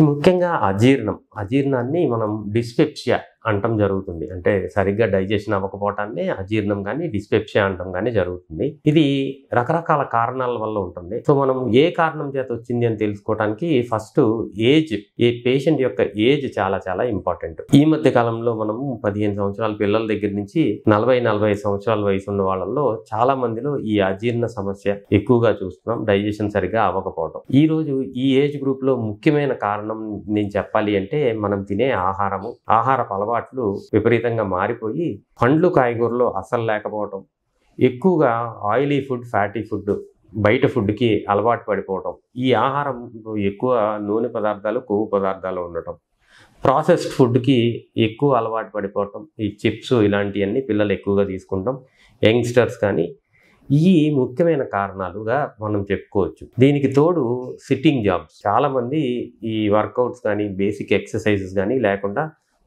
ముఖ్యంగా అజీర్ణాన్ని మనం డిస్పెప్సియా అంటం జరుగుతుంది. అంటే సరిగ్గా డైజెషన్ అవ్వకపోవటాన్నే అజీర్ణం గాని, డిస్పెప్సియా అంటం గాని జరుగుతుంది. ఇది రకరకాల కారణాల వల్ల ఉంటుంది. సో, మనం ఏ కారణం చేత వచ్చింది అని తెలుసుకోవటానికి ఫస్ట్ ఏజ్, ఈ పేషెంట్ యొక్క ఏజ్ చాలా చాలా ఇంపార్టెంట్. ఈ మధ్య కాలంలో మనం 15 సంవత్సరాల పిల్లల దగ్గర నుంచి 40-45 సంవత్సరాల వయసు ఉన్న వాళ్ళల్లో చాలా మందిలో ఈ అజీర్ణ సమస్య ఎక్కువగా చూస్తున్నాం. డైజెషన్ సరిగ్గా అవ్వకపోవటం. ఈ రోజు ఈ ఏజ్ గ్రూప్ లో ముఖ్యమైన కారణం నేను చెప్పాలి అంటే మనం తినే ఆహారపు అలవాట్లు విపరీతంగా మారిపోయి పండ్లు కాయగూరలు అసలు లేకపోవటం, ఎక్కువగా ఆయిలీ ఫుడ్, ఫ్యాటీ ఫుడ్, బయట ఫుడ్కి అలవాటు పడిపోవటం, ఈ ఆహారం ఎక్కువ నూనె పదార్థాలు, కొవ్వు పదార్థాలు ఉండటం, ప్రాసెస్డ్ ఫుడ్కి ఎక్కువ అలవాటు పడిపోవటం, ఈ చిప్స్ ఇలాంటివన్నీ పిల్లలు ఎక్కువగా తీసుకుంటాం, యంగ్స్టర్స్ కానీ, ఈ ముఖ్యమైన కారణాలుగా మనం చెప్పుకోవచ్చు. దీనికి తోడు సిట్టింగ్ జాబ్స్. చాలామంది ఈ వర్కౌట్స్ కానీ, బేసిక్ ఎక్సర్సైజెస్ కానీ లేకుండా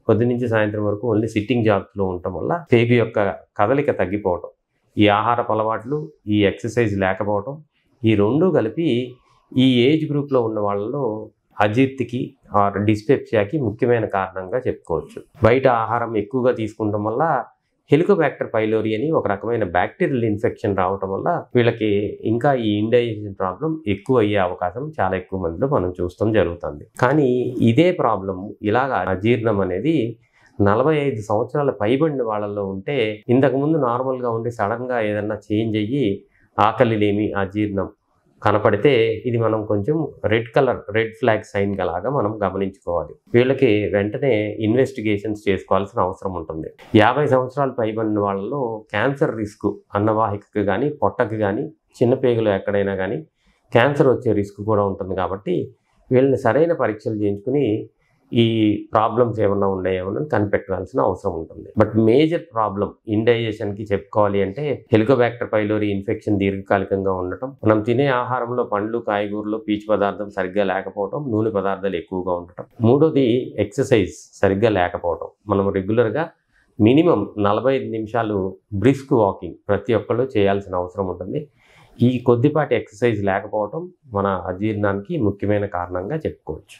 పొద్దున్న నుంచి సాయంత్రం వరకు ఓన్లీ సిట్టింగ్ జాబ్స్లో ఉండటం వల్ల పేగు యొక్క కదలిక తగ్గిపోవటం, ఈ ఆహారపు అలవాట్లు, ఈ ఎక్సర్సైజ్ లేకపోవటం, ఈ రెండు కలిపి ఈ ఏజ్ గ్రూప్లో ఉన్న వాళ్ళలో అజీర్తికి ఆర్ డిస్పెప్సియాకి ముఖ్యమైన కారణంగా చెప్పుకోవచ్చు. బయట ఆహారం ఎక్కువగా తీసుకుంటాం వల్ల హెలికోబాక్టర్ పైలోరీ అని ఒక రకమైన బ్యాక్టీరియల్ ఇన్ఫెక్షన్ రావటం వల్ల వీళ్ళకి ఇంకా ఈ ఇండైజెషన్ ప్రాబ్లం ఎక్కువ అయ్యే అవకాశం చాలా ఎక్కువ మందిలో మనం చూస్తాం జరుగుతుంది. కానీ ఇదే ప్రాబ్లం ఇలాగా అజీర్ణం అనేది 45 సంవత్సరాల పైబడిన వాళ్ళల్లో ఉంటే, ఇంతకుముందు నార్మల్గా ఉండి సడన్గా ఏదన్నా చేంజ్ అయ్యి ఆకలి లేమి, అజీర్ణం కనపడితే ఇది మనం కొంచెం రెడ్ ఫ్లాగ్ సైన్ లాగా మనం గమనించుకోవాలి. వీళ్ళకి వెంటనే ఇన్వెస్టిగేషన్స్ చేసుకోవాల్సిన అవసరం ఉంటుంది. 50 సంవత్సరాలు పైబడిన వాళ్ళలో క్యాన్సర్ రిస్క్, అన్నవాహికకు కానీ, పొట్టకు కానీ, చిన్న పేగులు ఎక్కడైనా కానీ క్యాన్సర్ వచ్చే రిస్క్ కూడా ఉంటుంది. కాబట్టి వీళ్ళని సరైన పరీక్షలు చేయించుకుని ఈ ప్రాబ్లమ్స్ ఏమన్నా ఉన్నాయేమో కనిపెట్టాల్సిన అవసరం ఉంటుంది. బట్ మేజర్ ప్రాబ్లం ఇండైజెషన్కి చెప్పుకోవాలి అంటే హెలికోబాక్టర్ పైలోరీ ఇన్ఫెక్షన్ దీర్ఘకాలికంగా ఉండటం, మనం తినే ఆహారంలో పండ్లు, కాయగూరలు, పీచు పదార్థం సరిగ్గా లేకపోవడం, నూనె పదార్థాలు ఎక్కువగా ఉండటం. మూడోది ఎక్సర్సైజ్ సరిగ్గా లేకపోవడం. మనం రెగ్యులర్గా మినిమం 45 నిమిషాలు బ్రిస్క్ వాకింగ్ ప్రతి ఒక్కళ్ళు చేయాల్సిన అవసరం ఉంటుంది. ఈ కొద్దిపాటి ఎక్సర్సైజ్ లేకపోవడం మన అజీర్ణానికి ముఖ్యమైన కారణంగా చెప్పుకోవచ్చు.